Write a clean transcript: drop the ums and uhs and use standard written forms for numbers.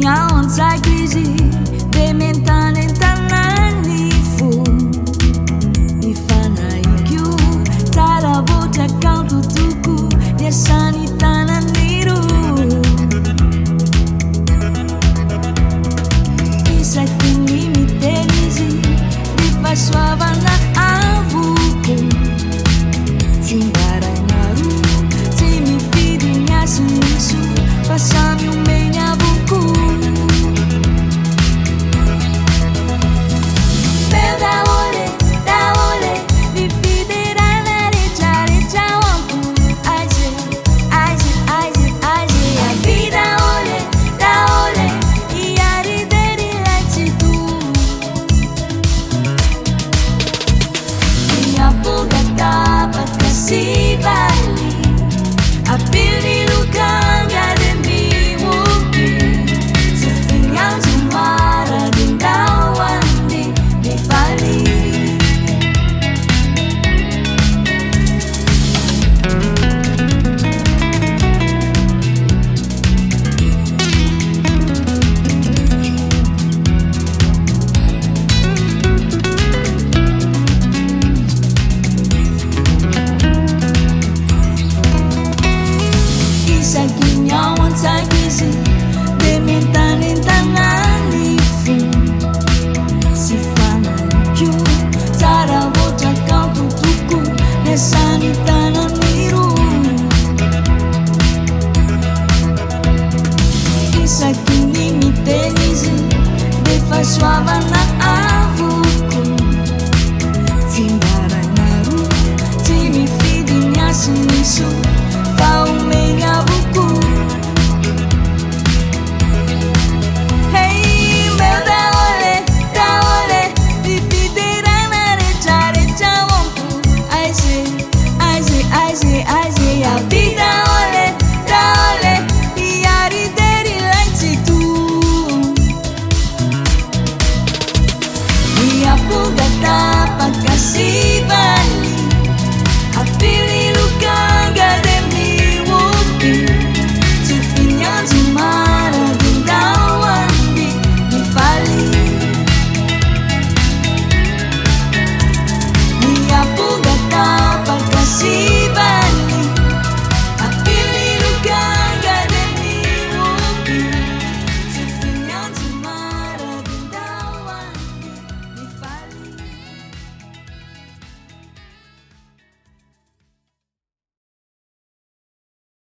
nyawan sa krizi de mentane tanani fu mi fana ikyu tara voce accanto tuku ne sanita naniru isa kini mi tenisi di paswava na avuku timbara naru ti mi fidi nyasu nisu pasami umenya buku si bali apiri lukanya demi mungkin setinggal semara dendawan di Bali. Saking nyawan sa gizi de mintanin tangan ifu si fana ikyu tara voce accanto tuku ne sanita naniru saking mi tenisi de fa suava